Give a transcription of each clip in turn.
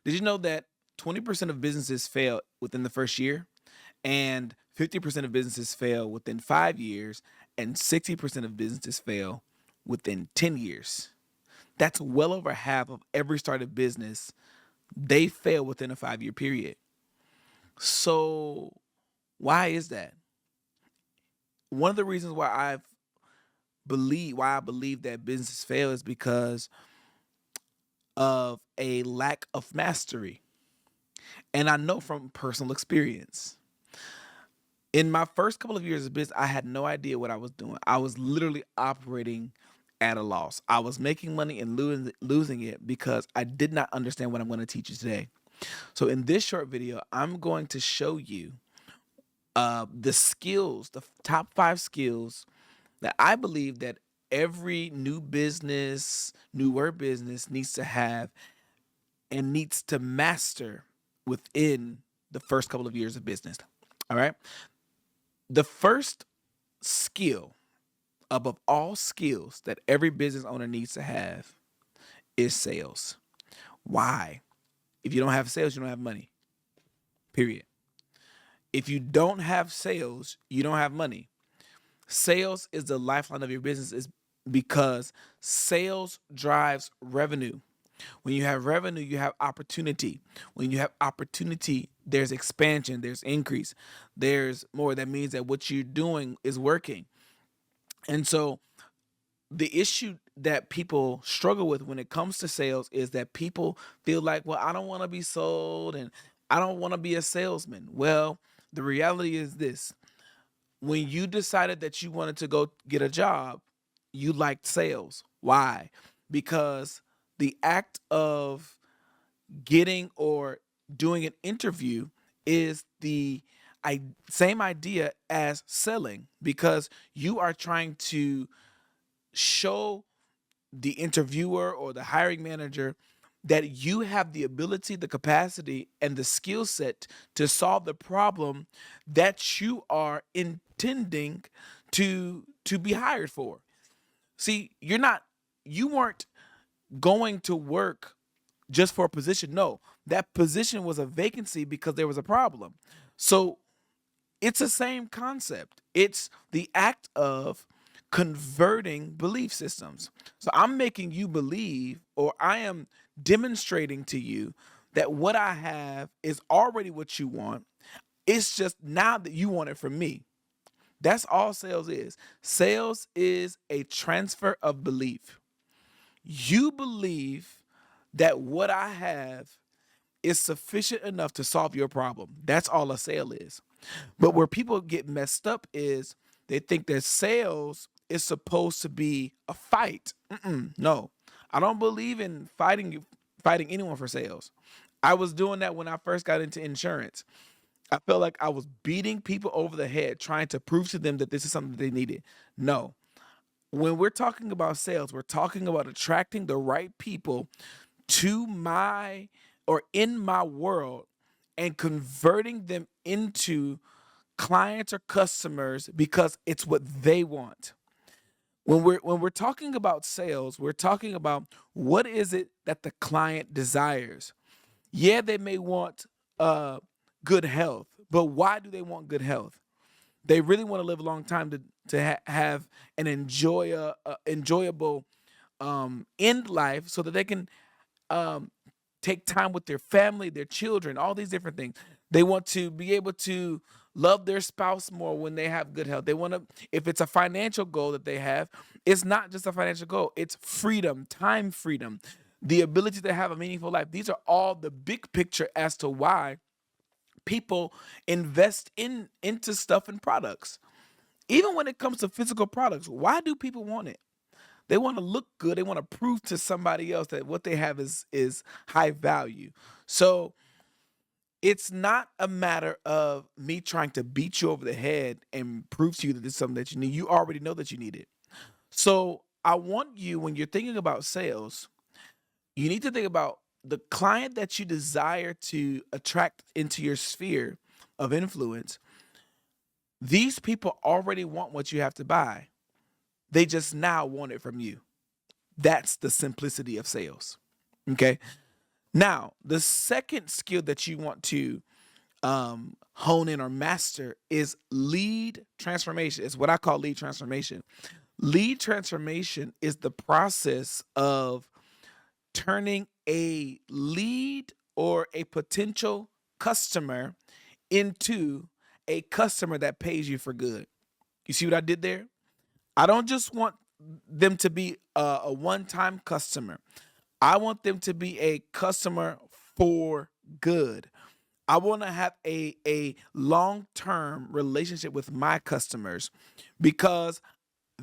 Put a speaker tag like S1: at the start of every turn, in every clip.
S1: Did you know that 20% of businesses fail within the first year, and 50% of businesses fail within 5 years, and 60% of businesses fail within 10 years? That's well over half of every started business. They fail within a 5 year period. So, why is that? One of the reasons why I believe that businesses fail is because of a lack of mastery. And I know from personal experience. In my first couple of years of business, I had no idea what I was doing. I was literally operating at a loss. I was making money and losing it because I did not understand what I'm going to teach you today. So, in this short video, I'm going to show you the skills, the top 5 skills that I believe that every new business, newer business needs to have and needs to master within the first couple of years of business. All right. The first skill above all skills that every business owner needs to have is sales. Why? If you don't have sales, you don't have money. Period. If you don't have sales, you don't have money. Sales is the lifeline of your business is because sales drives revenue. When you have revenue, you have opportunity. When you have opportunity, there's expansion, there's increase, there's more. That means that what you're doing is working. And so the issue that people struggle with when it comes to sales is that people feel like, well, I don't want to be sold and I don't want to be a salesman. Well, the reality is this: when you decided that you wanted to go get a job, you liked sales. Why? Because the act of getting or doing an interview is the same idea as selling, because you are trying to show the interviewer or the hiring manager that you have the ability, the capacity, and the skill set to solve the problem that you are intending to be hired for. See, you weren't going to work just for a position. No, that position was a vacancy because there was a problem. So it's the same concept. It's the act of converting belief systems. So I'm making you believe, or I am demonstrating to you that what I have is already what you want. It's just now that you want it from me. That's all sales is. Sales is a transfer of belief. You believe that what I have is sufficient enough to solve your problem. That's all a sale is. But where people get messed up is they think that sales is supposed to be a fight. No, I don't believe in fighting anyone for sales. I was doing that when I first got into insurance. I felt like I was beating people over the head trying to prove to them that this is something that they needed. No, when we're talking about sales, we're talking about attracting the right people to my or in my world and converting them into clients or customers because it's what they want. When we're talking about sales, we're talking about what is it that the client desires. Yeah, they may want good health, but why do they want good health? They really want to live a long time to have an enjoyable end life so that they can um, take time with their family, their children, all these different things. They want to be able to love their spouse more when they have good health. They want to, if it's a financial goal that they have, it's not just a financial goal, it's freedom, time freedom, the ability to have a meaningful life. These are all the big picture as to why people invest into stuff and products. Even when it comes to physical products, why do people want it? They want to look good. They want to prove to somebody else that what they have is high value. So it's not a matter of me trying to beat you over the head and prove to you that this is something that you need. You already know that you need it. So I want you, when you're thinking about sales, you need to think about the client that you desire to attract into your sphere of influence. These people already want what you have to buy. They just now want it from you. That's the simplicity of sales. Okay. Now, the second skill that you want to hone in or master is lead transformation. It's what I call lead transformation. Lead transformation is the process of turning a lead or a potential customer into a customer that pays you for good. You see what I did there? I don't just want them to be a one time customer, I want them to be a customer for good. I want to have a long term relationship with my customers because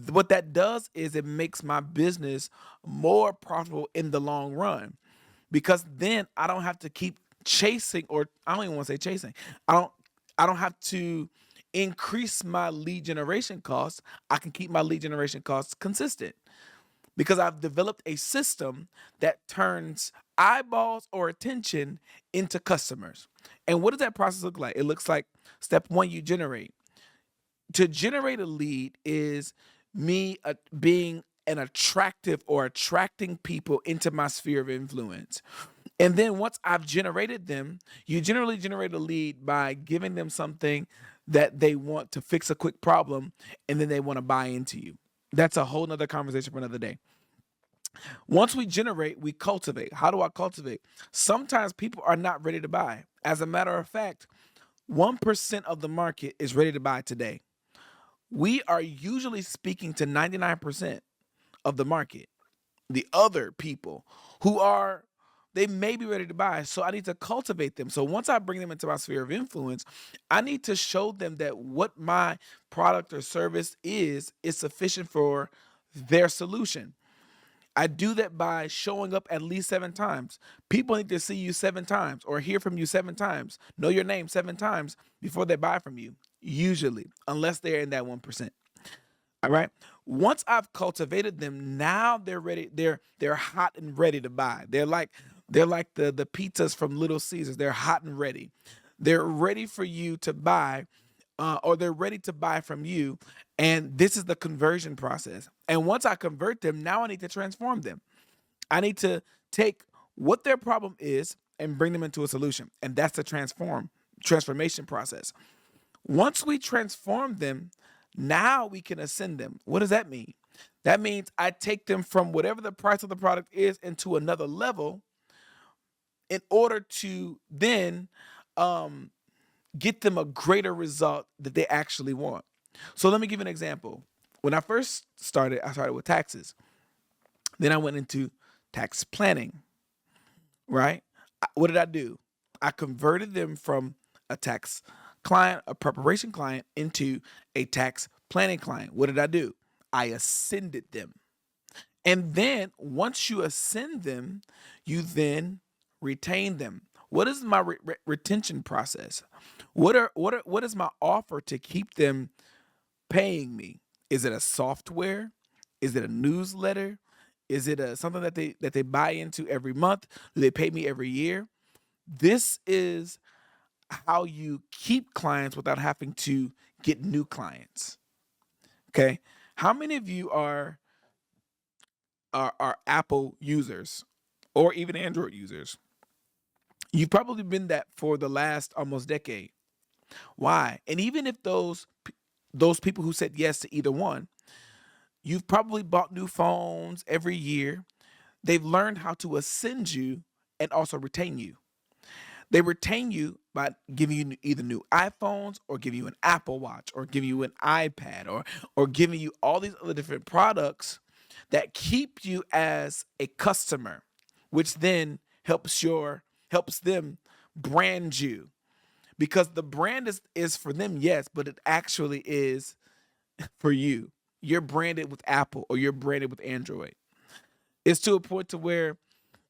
S1: what that does is it makes my business more profitable in the long run because then I don't have to keep chasing, or I don't even want to say chasing. I don't I don't have to increase my lead generation costs. I can keep my lead generation costs consistent because I've developed a system that turns eyeballs or attention into customers. And what does that process look like? It looks like step 1, you generate. To generate a lead is me being an attractive or attracting people into my sphere of influence. And then once I've generated them, you generally generate a lead by giving them something that they want to fix a quick problem and then they want to buy into you. That's a whole nother conversation for another day. Once we generate, we cultivate. How do I cultivate? Sometimes people are not ready to buy. As a matter of fact, 1% of the market is ready to buy today. We are usually speaking to 99% of the market, the other people who are, they may be ready to buy. So I need to cultivate them. So once I bring them into my sphere of influence, I need to show them that what my product or service is sufficient for their solution. I do that by showing up at least 7 times. People need to see you 7 times or hear from you 7 times, know your name 7 times before they buy from you, usually, unless they're in that 1%. All right. Once I've cultivated them, now they're ready. They're hot and ready to buy. They're like the pizzas from Little Caesars. They're hot and ready. They're ready for you to buy, or they're ready to buy from you. And this is the conversion process. And once I convert them, now I need to transform them. I need to take what their problem is and bring them into a solution. And that's the transformation process. Once we transform them, now we can ascend them. What does that mean? That means I take them from whatever the price of the product is into another level in order to then um, get them a greater result that they actually want. So let me give you an example. When I started with taxes. Then I went into tax planning, right? What did I do? I converted them from a tax client, a preparation client, into a tax planning client. What did I do? I ascended them. And then once you ascend them, you then retain them. What is my retention process? What is my offer to keep them paying me? Is it a software? Is it a newsletter? Is it something that they buy into every month? Do they pay me every year? This is how you keep clients without having to get new clients. Okay. How many of you are Apple users or even Android users? You've probably been that for the last almost decade. Why? And even if those people who said yes to either one, you've probably bought new phones every year. They've learned how to ascend you and also retain you. They retain you by giving you either new iPhones or giving you an Apple Watch or giving you an iPad or giving you all these other different products that keep you as a customer, which then helps them brand you because the brand is for them, yes, but it actually is for you. You're branded with Apple or you're branded with Android. It's to a point to where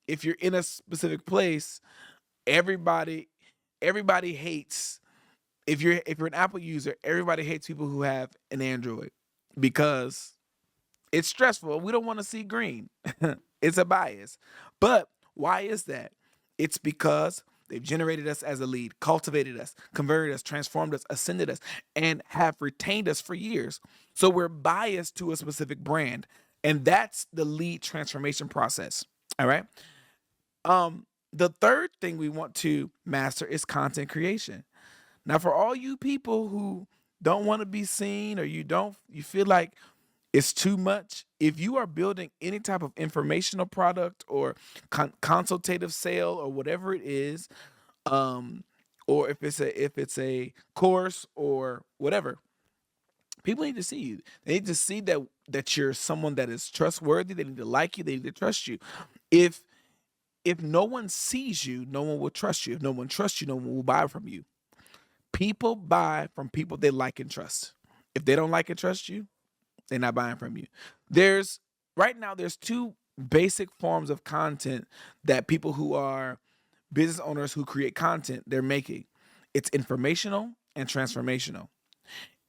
S1: if you're in a specific place, everybody everybody hates, if you're an Apple user, everybody hates people who have an Android because it's stressful. We don't want to see green. It's a bias. But why is that? It's because they've generated us as a lead, cultivated us, converted us, transformed us, ascended us, and have retained us for years. So we're biased to a specific brand. And that's the lead transformation process. All right. The third thing we want to master is content creation. Now, for all you people who don't want to be seen, or you feel like it's too much, if you are building any type of informational product or consultative sale or whatever it is, um, or if it's a course or whatever, people need to see you. They need to see that you're someone that is trustworthy. They need to like you. They need to trust you. If if no one sees you, no one will trust you. If no one trusts you, no one will buy from you. People buy from people they like and trust. If they don't like and trust you, they're not buying from you. There's right now there's two basic forms of content that people who are business owners who create content they're making. It's informational and transformational.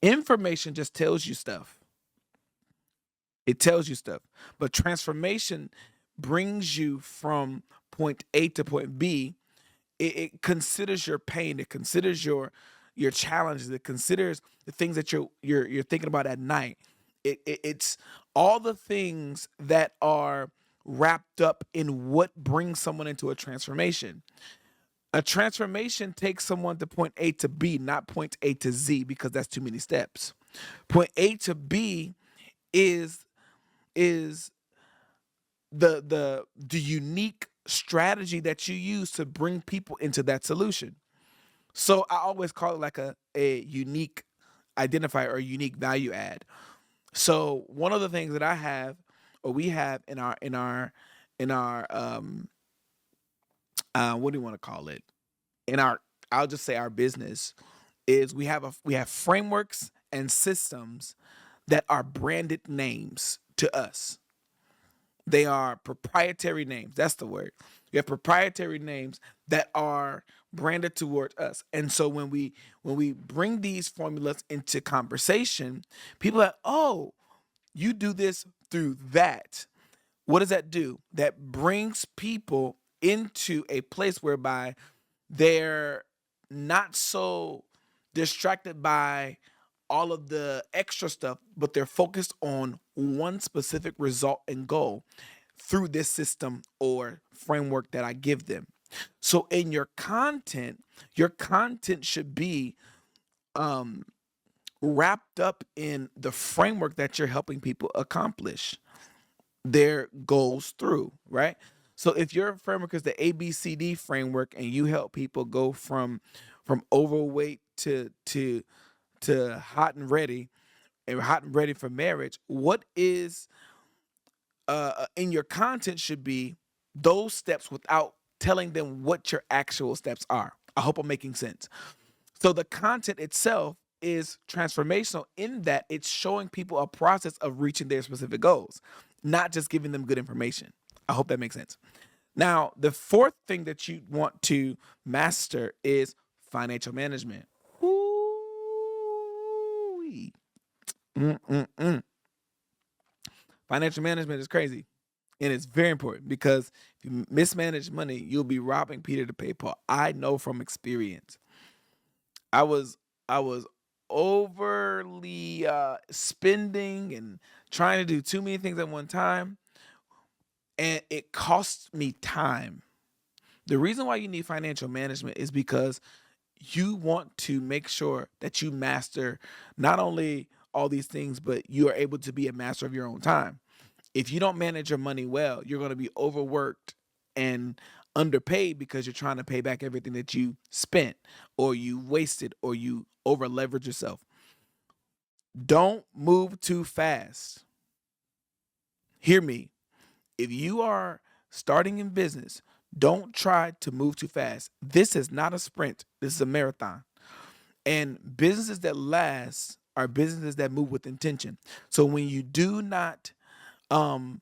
S1: Information just tells you stuff. It tells you stuff. But transformation brings you from point A to point B. It considers your pain. It considers your challenges. It considers the things that you're thinking about at night. It's all the things that are wrapped up in what brings someone into a transformation. A transformation takes someone to point A to B, not point A to Z, because that's too many steps. Point A to B is is the unique strategy that you use to bring people into that solution. So I always call it like a unique identifier or unique value add. So one of the things that I have or we have in our what do you want to call it? In our I'll just say our business is we have frameworks and systems that are branded names to us. They are proprietary names. That's the word. You have proprietary names that are branded toward us. And so when we bring these formulas into conversation, people are like, oh, you do this through that. What does that do? That brings people into a place whereby they're not so distracted by all of the extra stuff, but they're focused on one specific result and goal through this system or framework that I give them. So in your content should be um, wrapped up in the framework that you're helping people accomplish their goals through, right? So if your framework is the ABCD framework and you help people go from overweight to hot and ready and hot and ready for marriage, what is in your content should be those steps without telling them what your actual steps are. I hope I'm making sense. So the content itself is transformational in that it's showing people a process of reaching their specific goals, not just giving them good information. I hope that makes sense. Now, the fourth thing that you want to master is financial management. Ooh-wee. Mm-mm-mm. Financial management is crazy. And it's very important because if you mismanage money, you'll be robbing Peter to pay Paul. I know from experience. I was I was overly spending and trying to do too many things at one time, and it costs me time. The reason why you need financial management is because you want to make sure that you master not only all these things, but you are able to be a master of your own time. If you don't manage your money well, you're going to be overworked and underpaid because you're trying to pay back everything that you spent or you wasted or you over leverage yourself. Don't move too fast. Hear me. If you are starting in business, don't try to move too fast. This is not a sprint, this is a marathon. And businesses that last are businesses that move with intention. So when you do not um,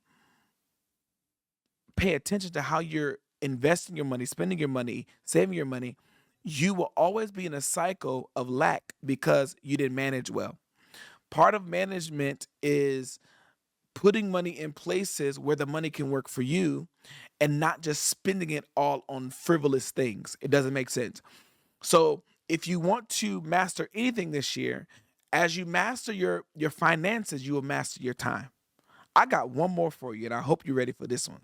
S1: pay attention to how you're investing your money, spending your money, saving your money, you will always be in a cycle of lack because you didn't manage well. Part of management is putting money in places where the money can work for you and not just spending it all on frivolous things. It doesn't make sense. So, if you want to master anything this year, as you master your finances, you will master your time. I got one more for you and I hope you're ready for this one.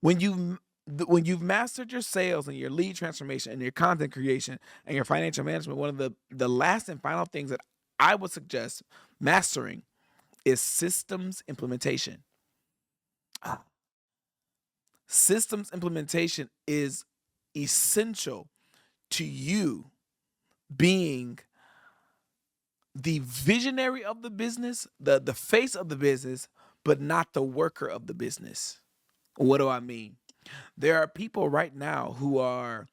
S1: When you when you've mastered your sales and your lead transformation and your content creation and your financial management, one of the last and final things that I would suggest mastering is systems implementation. Ah, Systems implementation is essential to you being the visionary of the business, the face of the business, but not the worker of the business. What do I mean? There are people right now who are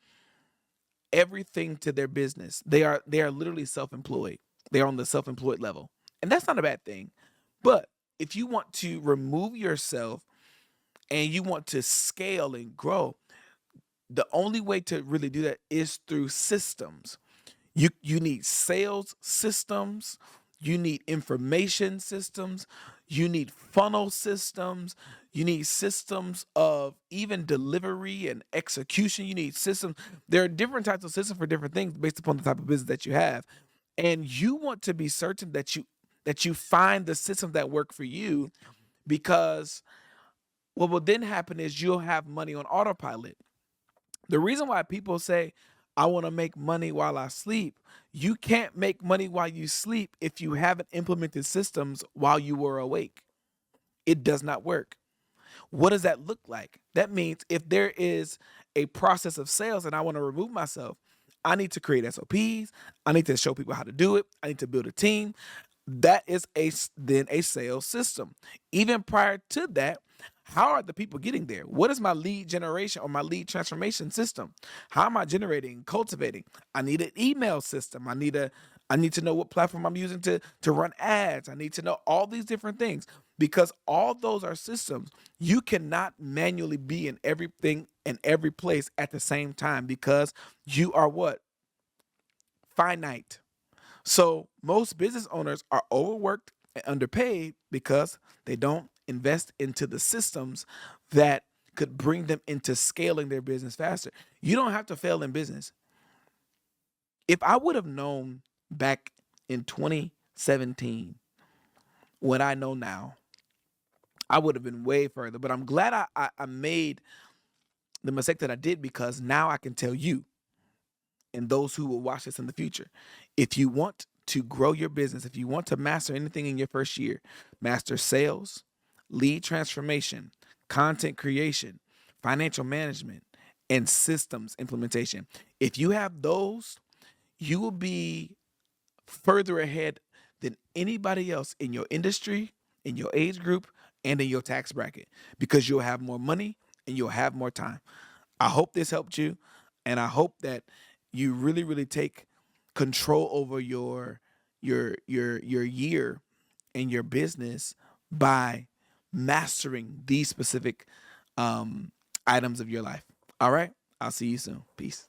S1: everything to their business. They are literally self-employed. They're on the self-employed level. And that's not a bad thing. But if you want to remove yourself and you want to scale and grow, the only way to really do that is through systems. You need sales systems, you need information systems, you need funnel systems, you need systems of even delivery and execution. You need systems. There are different types of systems for different things based upon the type of business that you have. And you want to be certain that you find the systems that work for you, because what will then happen is you'll have money on autopilot. The reason why people say, I want to make money while I sleep, you can't make money while you sleep if you haven't implemented systems while you were awake. It does not work. What does that look like? That means if there is a process of sales and I want to remove myself, I need to create SOPs. I need to show people how to do it. I need to build a team. That is then a sales system. Even prior to that, how are the people getting there? What is my lead generation or my lead transformation system? How am I generating, cultivating? I need an email system. I need to know what platform I'm using to run ads. I need to know all these different things, because all those are systems. You cannot manually be in everything and every place at the same time, because you are what? Finite. So most business owners are overworked and underpaid because they don't invest into the systems that could bring them into scaling their business faster. You don't have to fail in business. If I would have known back in 2017 what I know now, I would have been way further. But I'm glad I made the mistake that I did, because now I can tell you and those who will watch this in the future. If you want to grow your business, if you want to master anything in your first year, master sales, lead transformation, content creation, financial management, and systems implementation. If you have those, you will be further ahead than anybody else in your industry, in your age group, and in your tax bracket, because you'll have more money and you'll have more time. I hope this helped you, and I hope that you really, really take control over your year and your business by mastering these specific items of your life. All right, I'll see you soon. Peace.